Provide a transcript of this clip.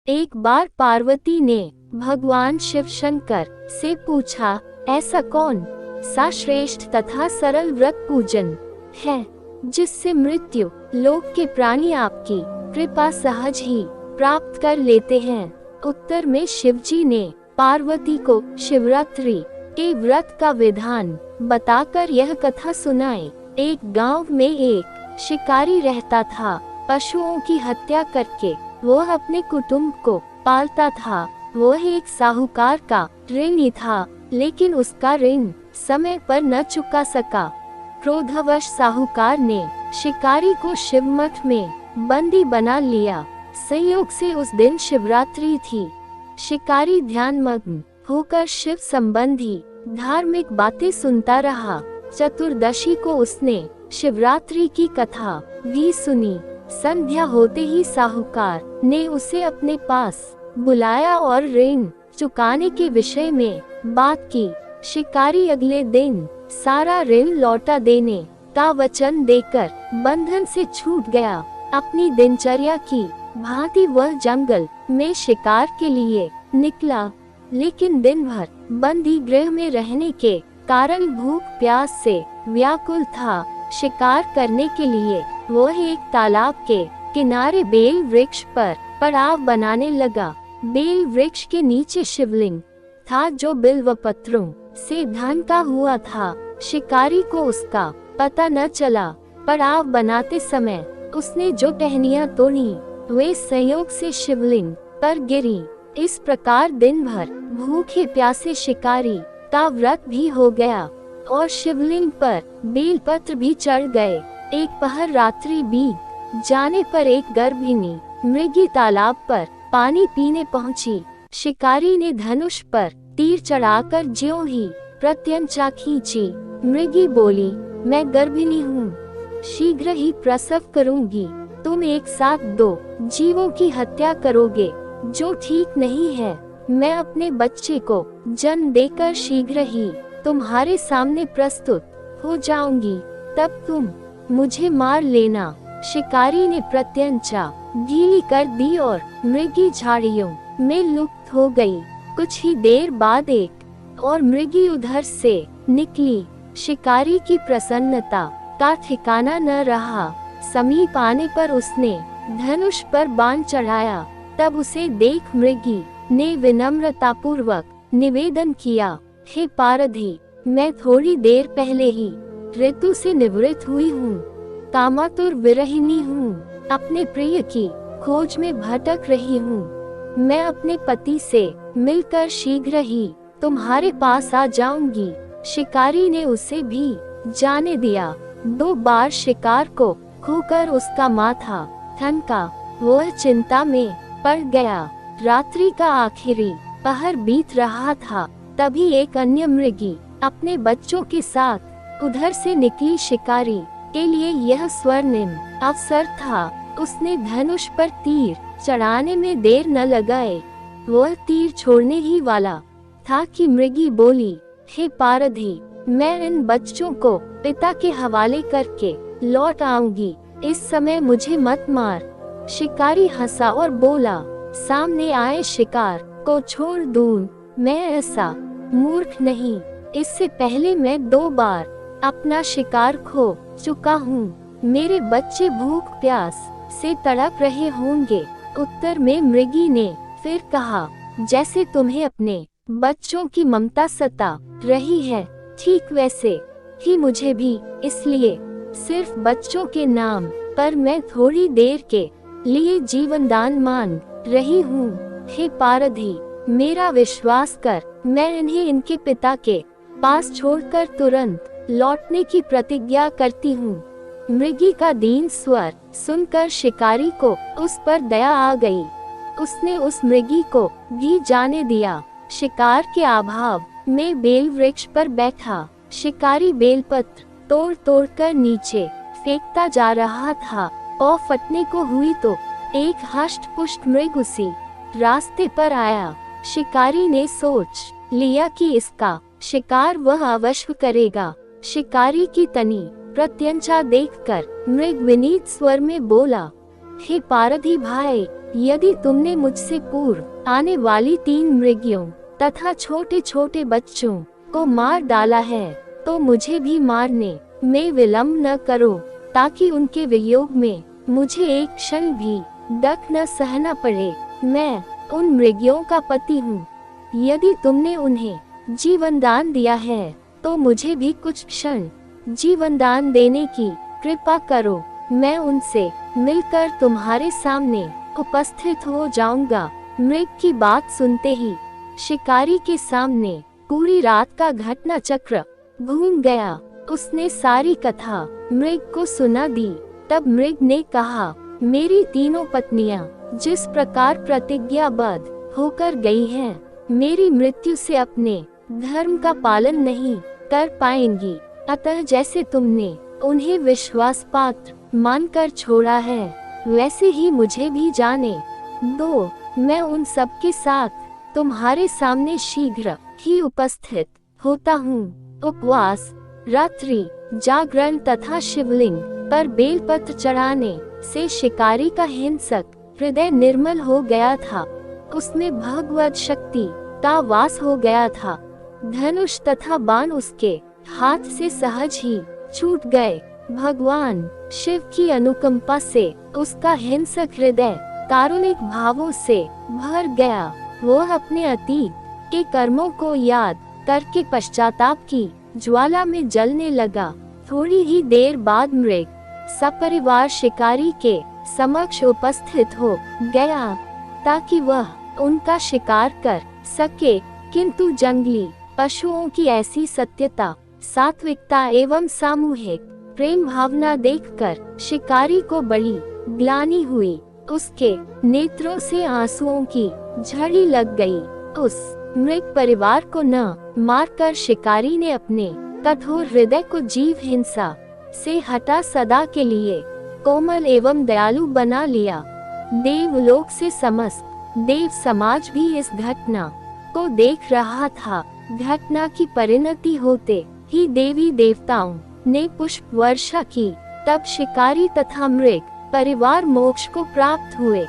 एक बार पार्वती ने भगवान शिव शंकर से पूछा, ऐसा कौन सा श्रेष्ठ तथा सरल व्रत पूजन है जिससे मृत्यु लोक के प्राणी आपकी कृपा सहज ही प्राप्त कर लेते हैं। उत्तर में शिवजी ने पार्वती को शिवरात्रि के व्रत का विधान बताकर यह कथा सुनाई। एक गांव में एक शिकारी रहता था। पशुओं की हत्या करके वह अपने कुटुंब को पालता था। वह एक साहूकार का ऋणी था, लेकिन उसका ऋण समय पर न चुका सका। क्रोधवश साहूकार ने शिकारी को शिवमठ में बंदी बना लिया। संयोग से उस दिन शिवरात्रि थी। शिकारी ध्यानमग्न होकर शिव संबंधी धार्मिक बातें सुनता रहा। चतुर्दशी को उसने शिवरात्रि की कथा भी सुनी। संध्या होते ही साहूकार ने उसे अपने पास बुलाया और ऋण चुकाने के विषय में बात की। शिकारी अगले दिन सारा ऋण लौटा देने का वचन देकर बंधन से छूट गया। अपनी दिनचर्या की भांति वह जंगल में शिकार के लिए निकला, लेकिन दिन भर बंदी गृह में रहने के कारण भूख प्यास से व्याकुल था। शिकार करने के लिए वह एक तालाब के किनारे बेल वृक्ष पर पड़ाव बनाने लगा। बेल वृक्ष के नीचे शिवलिंग था जो बिल्व पत्रों से ढका हुआ था। शिकारी को उसका पता न चला। पड़ाव बनाते समय उसने जो टहनियां तोड़ी वे संयोग से शिवलिंग पर गिरी। इस प्रकार दिन भर भूखे प्यासे शिकारी का व्रत भी हो गया और शिवलिंग पर बेलपत्र भी चढ़ गए। एक पहर रात्रि बीत जाने पर एक गर्भिणी मृगी तालाब पर पानी पीने पहुंची। शिकारी ने धनुष पर तीर चढ़ाकर ज्यों ही प्रत्यंचा खींची। मृगी बोली, मैं गर्भिणी हूँ, शीघ्र ही प्रसव करूंगी। तुम एक साथ दो जीवों की हत्या करोगे, जो ठीक नहीं है। मैं अपने बच्चे को जन्म देकर शीघ्र ही तुम्हारे सामने प्रस्तुत हो जाऊंगी, तब तुम मुझे मार लेना। शिकारी ने प्रत्यंचा ढीली कर दी और मृगी झाड़ियों में लुप्त हो गई। कुछ ही देर बाद एक और मृगी उधर से निकली। शिकारी की प्रसन्नता का ठिकाना न रहा। समीप आने पर उसने धनुष पर बाण चढ़ाया। तब उसे देख मृगी ने विनम्रता पूर्वक निवेदन किया, हे पारधी, मैं थोड़ी देर पहले ही ऋतु से निवृत्त हुई हूँ, कामातुर विरहिणी हूँ, अपने प्रिय की खोज में भटक रही हूँ। मैं अपने पति से मिलकर शीघ्र ही तुम्हारे पास आ जाऊंगी। शिकारी ने उसे भी जाने दिया। 2 बार शिकार को खोकर उसका माथा ठनका। वह चिंता में पड़ गया। रात्रि का आखिरी पहर बीत रहा था। तभी एक अन्य मृगी अपने बच्चों के साथ उधर से निकली। शिकारी के लिए यह स्वर्णिम अवसर था। उसने धनुष पर तीर चढ़ाने में देर न लगाए। वह तीर छोड़ने ही वाला था कि मृगी बोली, हे पारधी, मैं इन बच्चों को पिता के हवाले करके लौट आऊंगी। इस समय मुझे मत मार। शिकारी हंसा और बोला, सामने आए शिकार को छोड़ दूं, मैं ऐसा मूर्ख नहीं। इससे पहले मैं 2 बार अपना शिकार खो चुका हूँ। मेरे बच्चे भूख प्यास से तड़प रहे होंगे। उत्तर में मृगी ने फिर कहा, जैसे तुम्हें अपने बच्चों की ममता सता रही है, ठीक वैसे ही मुझे भी। इसलिए सिर्फ बच्चों के नाम पर मैं थोड़ी देर के लिए जीवन दान मांग रही हूँ। हे पारधी, मेरा विश्वास कर। मैं इन्हें इनके पिता के पास छोड़कर तुरंत लौटने की प्रतिज्ञा करती हूँ। मृगी का दीन स्वर सुनकर शिकारी को उस पर दया आ गई। उसने उस मृगी को भी जाने दिया। शिकार के अभाव में बेल वृक्ष पर बैठा शिकारी बेलपत्र तोड़ तोड़ कर नीचे फेंकता जा रहा था और फटने को हुई तो एक हष्ट पुष्ट मृग उसी रास्ते पर आया। शिकारी ने सोच लिया कि इसका शिकार वह अवश्य करेगा। शिकारी की तनी प्रत्यंचा देखकर मृग विनीत स्वर में बोला, हे पारधी भाई, यदि तुमने मुझसे पूर्व आने वाली 3 मृगियों तथा छोटे छोटे बच्चों को मार डाला है, तो मुझे भी मारने में विलंब न करो, ताकि उनके वियोग में मुझे एक क्षण भी दुख न सहना पड़े। मैं उन मृगियों का पति हूँ। यदि तुमने उन्हें जीवन दान दिया है, तो मुझे भी कुछ क्षण जीवन दान देने की कृपा करो। मैं उनसे मिलकर तुम्हारे सामने उपस्थित हो जाऊंगा। मृग की बात सुनते ही शिकारी के सामने पूरी रात का घटना चक्र घूम गया। उसने सारी कथा मृग को सुना दी। तब मृग ने कहा, मेरी तीनों पत्नियां जिस प्रकार प्रतिज्ञाबद्ध होकर गई हैं, मेरी मृत्यु से अपने धर्म का पालन नहीं कर पाएंगी। अतः जैसे तुमने उन्हें विश्वास पात्र मानकर छोड़ा है, वैसे ही मुझे भी जाने दो। मैं उन सब के साथ तुम्हारे सामने शीघ्र ही उपस्थित होता हूँ। उपवास, रात्रि जागरण तथा शिवलिंग पर बेलपत्र चढ़ाने से शिकारी का हिंसक हृदय निर्मल हो गया था। उसमें भगवत शक्ति का वास हो गया था। धनुष तथा बाण उसके हाथ से सहज ही छूट गए। भगवान शिव की अनुकंपा से उसका हिंसक हृदय कारुणिक भावों से भर गया। वह अपने अतीत के कर्मों को याद करके पश्चाताप की ज्वाला में जलने लगा। थोड़ी ही देर बाद मृग सपरिवार शिकारी के समक्ष उपस्थित हो गया, ताकि वह उनका शिकार कर सके। किंतु जंगली पशुओं की ऐसी सत्यता, सात्विकता एवं सामूहिक प्रेम भावना देखकर शिकारी को बड़ी ग्लानि हुई। उसके नेत्रों से आंसुओं की झड़ी लग गई। उस मृग परिवार को न मारकर शिकारी ने अपने कठोर हृदय को जीव हिंसा से हटा सदा के लिए कोमल एवं दयालु बना लिया। देवलोक से समस्त देव समाज भी इस घटना को देख रहा था। घटना की परिणति होते ही देवी देवताओं ने पुष्प वर्षा की। तब शिकारी तथा मृग परिवार मोक्ष को प्राप्त हुए।